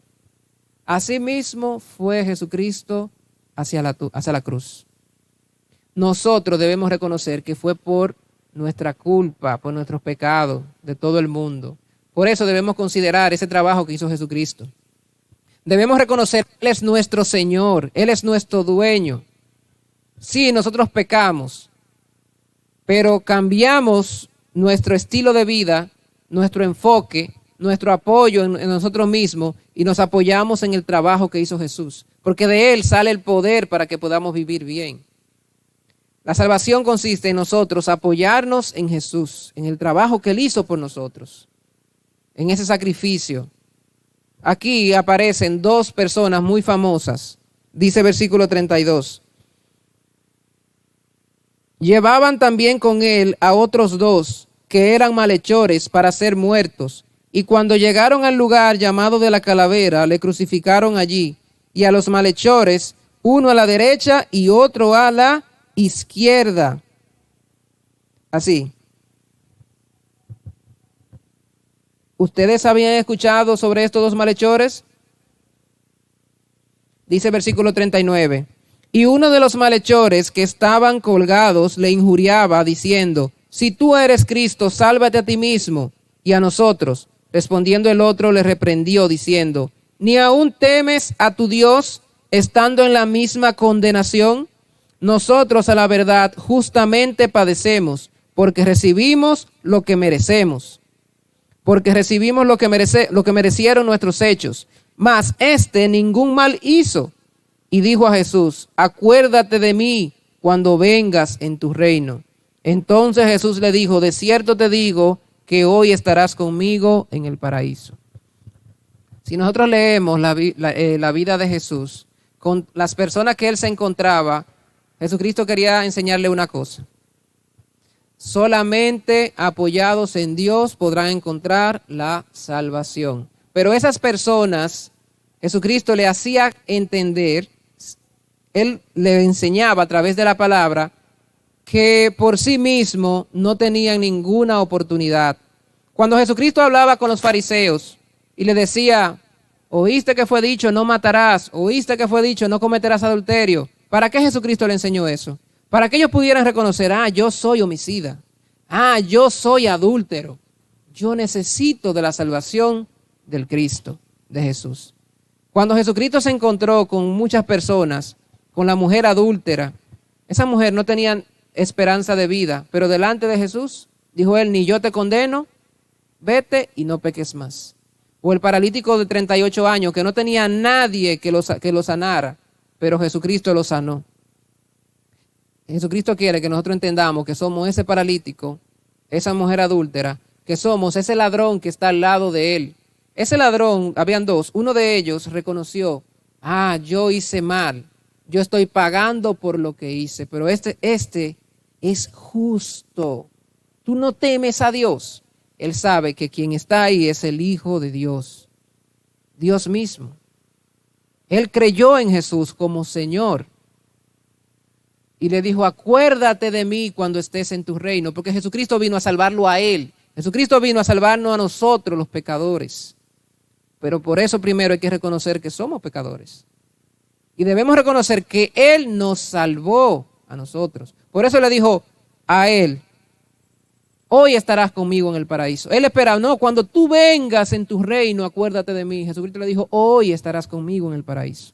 Así mismo fue Jesucristo hacia la cruz. Nosotros debemos reconocer que fue por nuestra culpa, por nuestros pecados de todo el mundo. Por eso debemos considerar ese trabajo que hizo Jesucristo. Debemos reconocer que Él es nuestro Señor, Él es nuestro dueño. Sí, nosotros pecamos, pero cambiamos nuestro estilo de vida, nuestro enfoque, nuestro apoyo en nosotros mismos y nos apoyamos en el trabajo que hizo Jesús, porque de Él sale el poder para que podamos vivir bien. La salvación consiste en nosotros apoyarnos en Jesús, en el trabajo que Él hizo por nosotros, en ese sacrificio. Aquí aparecen dos personas muy famosas, dice versículo 32. Llevaban también con él a otros dos que eran malhechores para ser muertos, y cuando llegaron al lugar llamado de la calavera, le crucificaron allí, y a los malhechores, uno a la derecha y otro a la izquierda. Así. ¿Ustedes habían escuchado sobre estos dos malhechores? Dice versículo 39. Y uno de los malhechores que estaban colgados le injuriaba diciendo, si tú eres Cristo, sálvate a ti mismo y a nosotros. Respondiendo el otro le reprendió diciendo, ¿ni aún temes a tu Dios estando en la misma condenación? Nosotros a la verdad justamente padecemos porque recibimos lo que merecemos. Porque recibimos lo que merecieron nuestros hechos. Mas este ningún mal hizo. Y dijo a Jesús, acuérdate de mí cuando vengas en tu reino. Entonces Jesús le dijo, de cierto te digo que hoy estarás conmigo en el paraíso. Si nosotros leemos la vida de Jesús, con las personas que él se encontraba, Jesucristo quería enseñarle una cosa. Solamente apoyados en Dios podrán encontrar la salvación. Pero esas personas, Jesucristo le hacía entender, él le enseñaba a través de la palabra, que por sí mismo no tenían ninguna oportunidad. Cuando Jesucristo hablaba con los fariseos y le decía, oíste que fue dicho, no matarás, oíste que fue dicho, no cometerás adulterio. ¿Para qué Jesucristo le enseñó eso? Para que ellos pudieran reconocer, yo soy homicida, yo soy adúltero, yo necesito de la salvación del Cristo, de Jesús. Cuando Jesucristo se encontró con muchas personas, con la mujer adúltera, esa mujer no tenía esperanza de vida, pero delante de Jesús, dijo él, ni yo te condeno, vete y no peques más. O el paralítico de 38 años, que no tenía nadie que lo sanara, pero Jesucristo lo sanó. Jesucristo quiere que nosotros entendamos que somos ese paralítico, esa mujer adúltera, que somos ese ladrón que está al lado de él. Ese ladrón, habían dos, uno de ellos reconoció, yo hice mal, yo estoy pagando por lo que hice, pero este es justo. Tú no temes a Dios. Él sabe que quien está ahí es el Hijo de Dios, Dios mismo. Él creyó en Jesús como Señor y le dijo, acuérdate de mí cuando estés en tu reino, porque Jesucristo vino a salvarlo a él. Jesucristo vino a salvarnos a nosotros los pecadores. Pero por eso primero hay que reconocer que somos pecadores. Y debemos reconocer que Él nos salvó a nosotros. Por eso le dijo a él, hoy estarás conmigo en el paraíso. Él esperaba, no, cuando tú vengas en tu reino, acuérdate de mí. Jesucristo le dijo, hoy estarás conmigo en el paraíso.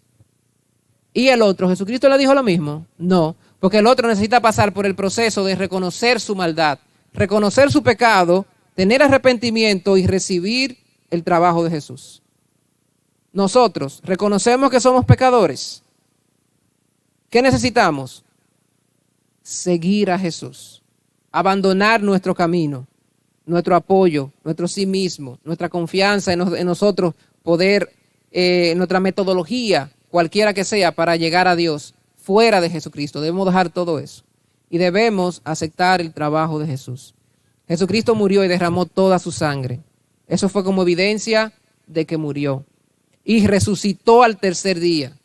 Y el otro, ¿Jesucristo le dijo lo mismo? No, porque el otro necesita pasar por el proceso de reconocer su maldad, reconocer su pecado, tener arrepentimiento y recibir el trabajo de Jesús. Nosotros reconocemos que somos pecadores. ¿Qué necesitamos? Seguir a Jesús, abandonar nuestro camino, nuestro apoyo, nuestro sí mismo, nuestra confianza en nosotros, poder, nuestra metodología, cualquiera que sea, para llegar a Dios, fuera de Jesucristo. Debemos dejar todo eso y debemos aceptar el trabajo de Jesús. Jesucristo murió y derramó toda su sangre. Eso fue como evidencia de que murió. Y resucitó al tercer día.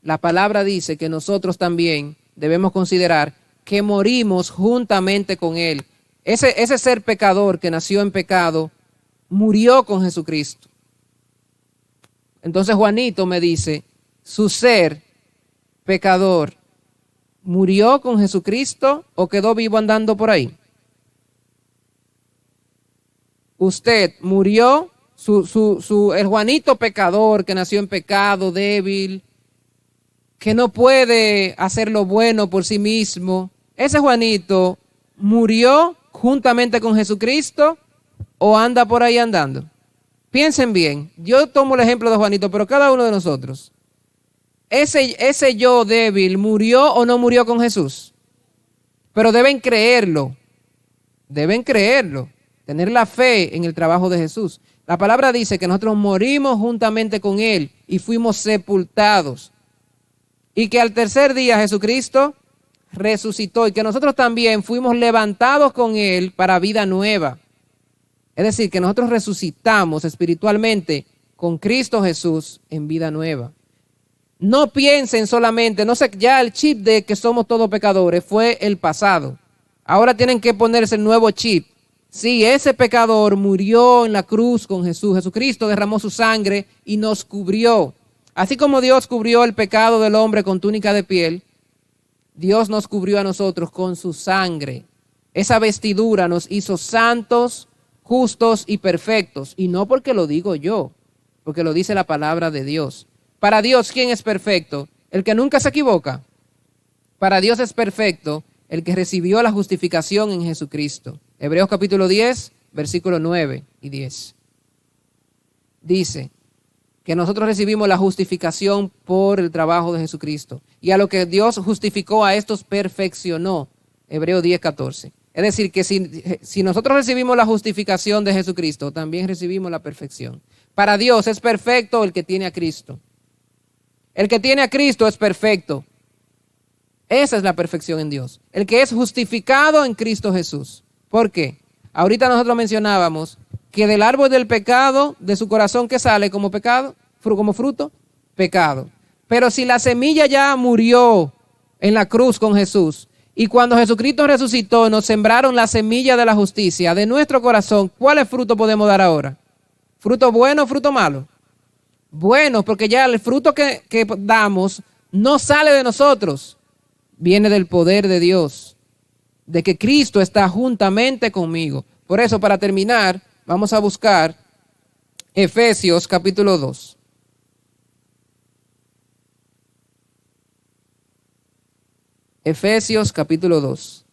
La palabra dice que nosotros también debemos considerar que morimos juntamente con Él. Ese ser pecador que nació en pecado, murió con Jesucristo. Entonces Juanito me dice, su ser pecador, ¿murió con Jesucristo o quedó vivo andando por ahí? Usted murió, el Juanito pecador que nació en pecado, débil, que no puede hacer lo bueno por sí mismo, ese Juanito murió juntamente con Jesucristo o anda por ahí andando. Piensen bien, yo tomo el ejemplo de Juanito, pero cada uno de nosotros, ese yo débil murió o no murió con Jesús, pero deben creerlo, tener la fe en el trabajo de Jesús. La palabra dice que nosotros morimos juntamente con Él y fuimos sepultados. Y que al tercer día Jesucristo resucitó y que nosotros también fuimos levantados con Él para vida nueva. Es decir, que nosotros resucitamos espiritualmente con Cristo Jesús en vida nueva. No piensen solamente, no sé, ya el chip de que somos todos pecadores fue el pasado. Ahora tienen que ponerse el nuevo chip. Sí, ese pecador murió en la cruz con Jesús. Jesucristo derramó su sangre y nos cubrió. Así como Dios cubrió el pecado del hombre con túnica de piel, Dios nos cubrió a nosotros con su sangre. Esa vestidura nos hizo santos, justos y perfectos. Y no porque lo digo yo, porque lo dice la palabra de Dios. Para Dios, ¿quién es perfecto? El que nunca se equivoca. Para Dios es perfecto el que recibió la justificación en Jesucristo. Hebreos capítulo 10, versículos 9 y 10. Dice que nosotros recibimos la justificación por el trabajo de Jesucristo. Y a lo que Dios justificó a estos perfeccionó. Hebreos 10, 14. Es decir, que si nosotros recibimos la justificación de Jesucristo, también recibimos la perfección. Para Dios es perfecto el que tiene a Cristo. El que tiene a Cristo es perfecto. Esa es la perfección en Dios. El que es justificado en Cristo Jesús. ¿Por qué? Ahorita nosotros mencionábamos que del árbol del pecado, de su corazón, ¿qué sale como pecado? Como fruto, pecado. Pero si la semilla ya murió en la cruz con Jesús, y cuando Jesucristo resucitó, nos sembraron la semilla de la justicia de nuestro corazón, ¿cuál fruto podemos dar ahora? ¿Fruto bueno o fruto malo? Bueno, porque ya el fruto que damos no sale de nosotros, viene del poder de Dios, de que Cristo está juntamente conmigo. Por eso, para terminar, vamos a buscar Efesios capítulo 2. Efesios capítulo 2.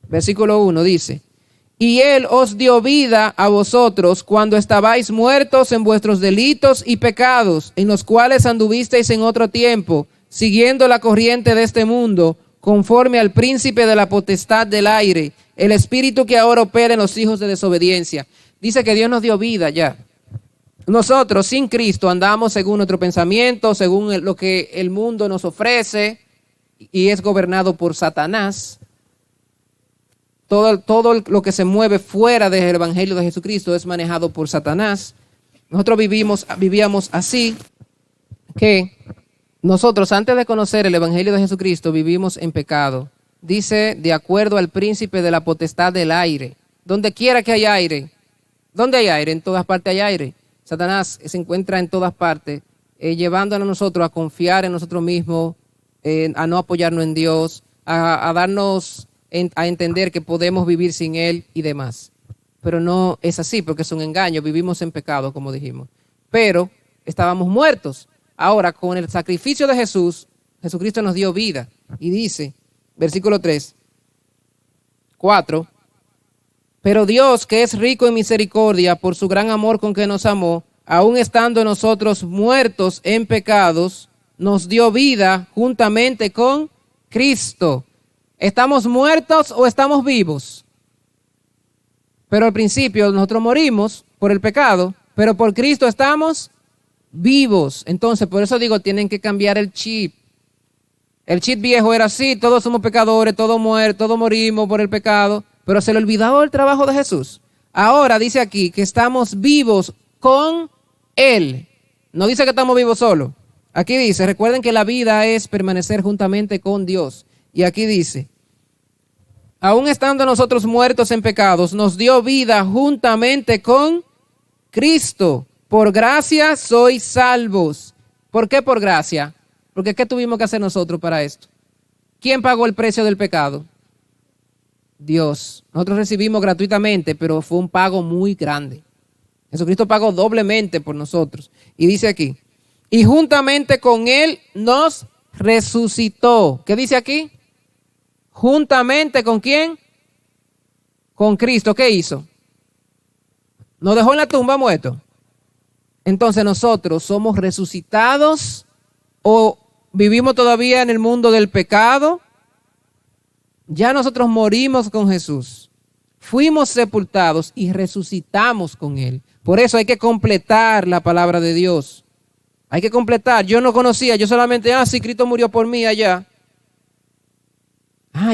Versículo 1 dice: y Él os dio vida a vosotros cuando estabais muertos en vuestros delitos y pecados, en los cuales anduvisteis en otro tiempo, siguiendo la corriente de este mundo, conforme al príncipe de la potestad del aire, el espíritu que ahora opera en los hijos de desobediencia. Dice que Dios nos dio vida ya. Nosotros sin Cristo andamos según nuestro pensamiento, según lo que el mundo nos ofrece, y es gobernado por Satanás. Todo lo que se mueve fuera del evangelio de Jesucristo es manejado por Satanás. Nosotros vivíamos así, que nosotros antes de conocer el evangelio de Jesucristo vivimos en pecado. Dice, de acuerdo al príncipe de la potestad del aire. Donde quiera que haya aire. ¿Dónde hay aire? En todas partes hay aire. Satanás se encuentra en todas partes, llevándonos a nosotros a confiar en nosotros mismos, a no apoyarnos en Dios, a darnos a entender que podemos vivir sin Él y demás. Pero no es así, porque es un engaño. Vivimos en pecado, como dijimos. Pero estábamos muertos. Ahora, con el sacrificio de Jesús, Jesucristo nos dio vida. Y dice, versículo 4, pero Dios, que es rico en misericordia, por su gran amor con que nos amó, aun estando nosotros muertos en pecados, nos dio vida juntamente con Cristo. ¿Estamos muertos o estamos vivos? Pero al principio nosotros morimos por el pecado, pero por Cristo estamos vivos. Entonces, por eso digo, tienen que cambiar el chip. El chip viejo era así, todos somos pecadores, todos morimos por el pecado, pero se le olvidó el trabajo de Jesús. Ahora dice aquí que estamos vivos con Él. No dice que estamos vivos solos. Aquí dice, recuerden que la vida es permanecer juntamente con Dios. Y aquí dice, aun estando nosotros muertos en pecados, nos dio vida juntamente con Cristo. Por gracia sois salvos. ¿Por qué por gracia? Porque ¿qué tuvimos que hacer nosotros para esto? ¿Quién pagó el precio del pecado? Dios. Nosotros recibimos gratuitamente, pero fue un pago muy grande. Jesucristo pagó doblemente por nosotros. Y dice aquí, y juntamente con Él nos resucitó. ¿Qué dice aquí? Juntamente ¿con quién? Con Cristo. ¿Qué hizo? Nos dejó en la tumba muerto. Entonces nosotros somos resucitados o vivimos todavía en el mundo del pecado. Ya nosotros morimos con Jesús. Fuimos sepultados y resucitamos con Él. Por eso hay que completar la palabra de Dios. Hay que completar. Yo no conocía, yo solamente, sí, Cristo murió por mí allá.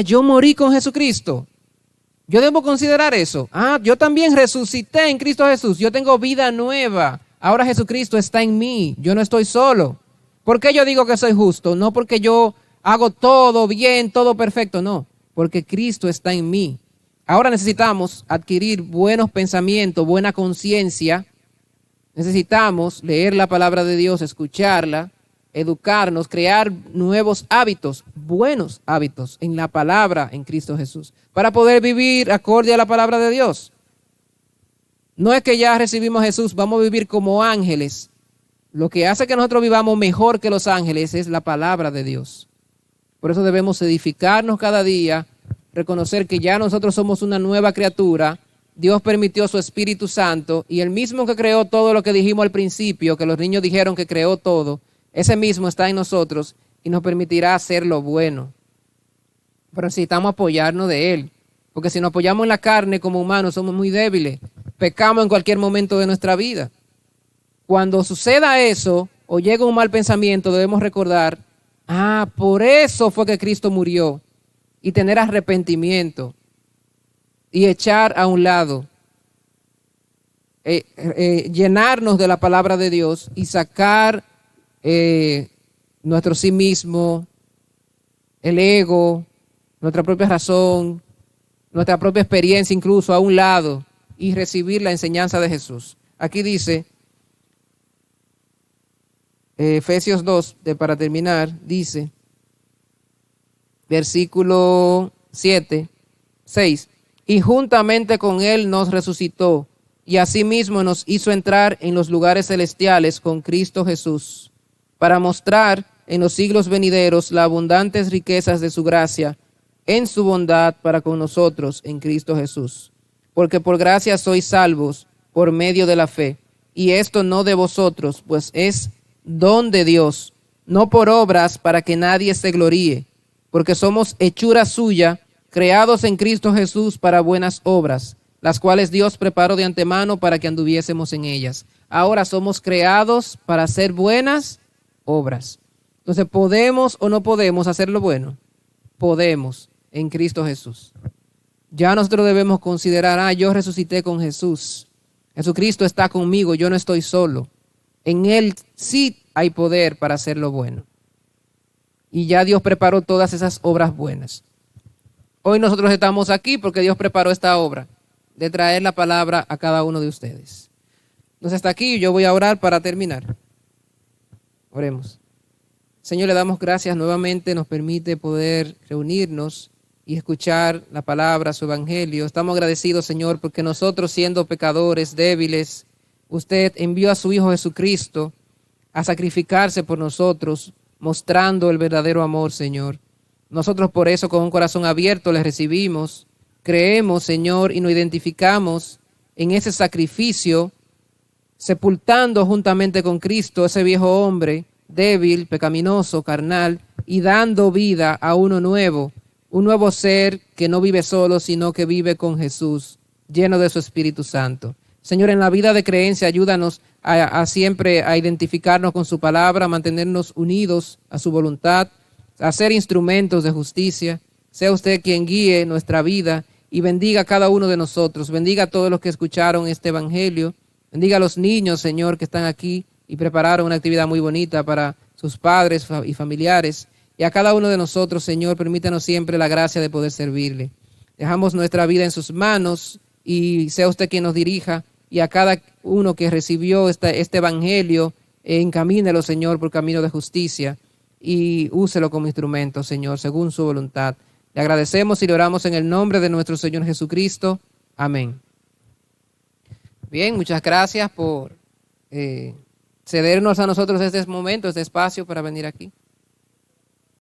Yo morí con Jesucristo. Yo debo considerar eso. Yo también resucité en Cristo Jesús. Yo tengo vida nueva. Ahora Jesucristo está en mí. Yo no estoy solo. ¿Por qué yo digo que soy justo? No porque yo hago todo bien, todo perfecto. No, porque Cristo está en mí. Ahora necesitamos adquirir buenos pensamientos, buena conciencia. Necesitamos leer la palabra de Dios, escucharla, educarnos, crear nuevos hábitos, buenos hábitos en la palabra en Cristo Jesús, para poder vivir acorde a la palabra de Dios. No es que ya recibimos a Jesús, vamos a vivir como ángeles. Lo que hace que nosotros vivamos mejor que los ángeles es la palabra de Dios. Por eso debemos edificarnos cada día, reconocer que ya nosotros somos una nueva criatura. Dios permitió su Espíritu Santo y el mismo que creó todo lo que dijimos al principio, que los niños dijeron que creó todo, ese mismo está en nosotros y nos permitirá hacer lo bueno. Pero necesitamos apoyarnos de Él, porque si nos apoyamos en la carne como humanos somos muy débiles, pecamos en cualquier momento de nuestra vida. Cuando suceda eso o llega un mal pensamiento, debemos recordar, por eso fue que Cristo murió, y tener arrepentimiento y echar a un lado, llenarnos de la palabra de Dios y sacar nuestro sí mismo, el ego, nuestra propia razón, nuestra propia experiencia incluso a un lado y recibir la enseñanza de Jesús. Aquí dice, Efesios 2, para terminar, dice, versículo 6, y juntamente con Él nos resucitó, y asimismo nos hizo entrar en los lugares celestiales con Cristo Jesús, para mostrar en los siglos venideros las abundantes riquezas de su gracia, en su bondad para con nosotros en Cristo Jesús. Porque por gracia sois salvos por medio de la fe, y esto no de vosotros, pues es don de Dios, no por obras para que nadie se gloríe, porque somos hechura suya, creados en Cristo Jesús para buenas obras, las cuales Dios preparó de antemano para que anduviésemos en ellas. Ahora somos creados para hacer buenas obras. Entonces, ¿podemos o no podemos hacer lo bueno? Podemos en Cristo Jesús. Ya nosotros debemos considerar, yo resucité con Jesús. Jesucristo está conmigo, yo no estoy solo. En Él sí hay poder para hacer lo bueno. Y ya Dios preparó todas esas obras buenas. Hoy nosotros estamos aquí porque Dios preparó esta obra de traer la palabra a cada uno de ustedes. Entonces hasta aquí yo voy a orar para terminar. Oremos. Señor, le damos gracias nuevamente, nos permite poder reunirnos y escuchar la palabra, su evangelio. Estamos agradecidos, Señor, porque nosotros siendo pecadores, débiles, usted envió a su Hijo Jesucristo a sacrificarse por nosotros, mostrando el verdadero amor, Señor. Nosotros por eso con un corazón abierto le recibimos, creemos, Señor, y nos identificamos en ese sacrificio, sepultando juntamente con Cristo ese viejo hombre débil, pecaminoso, carnal, y dando vida a uno nuevo, un nuevo ser que no vive solo, sino que vive con Jesús, lleno de su Espíritu Santo. Señor, en la vida de creencia, ayúdanos a siempre a identificarnos con su palabra, a mantenernos unidos a su voluntad, a ser instrumentos de justicia. Sea usted quien guíe nuestra vida y bendiga a cada uno de nosotros. Bendiga a todos los que escucharon este evangelio. Bendiga a los niños, Señor, que están aquí y prepararon una actividad muy bonita para sus padres y familiares. Y a cada uno de nosotros, Señor, permítanos siempre la gracia de poder servirle. Dejamos nuestra vida en sus manos y sea usted quien nos dirija. Y a cada uno que recibió este evangelio, encamínelo, Señor, por camino de justicia y úselo como instrumento, Señor, según su voluntad. Le agradecemos y le oramos en el nombre de nuestro Señor Jesucristo. Amén. Bien, muchas gracias por cedernos a nosotros este momento, este espacio para venir aquí.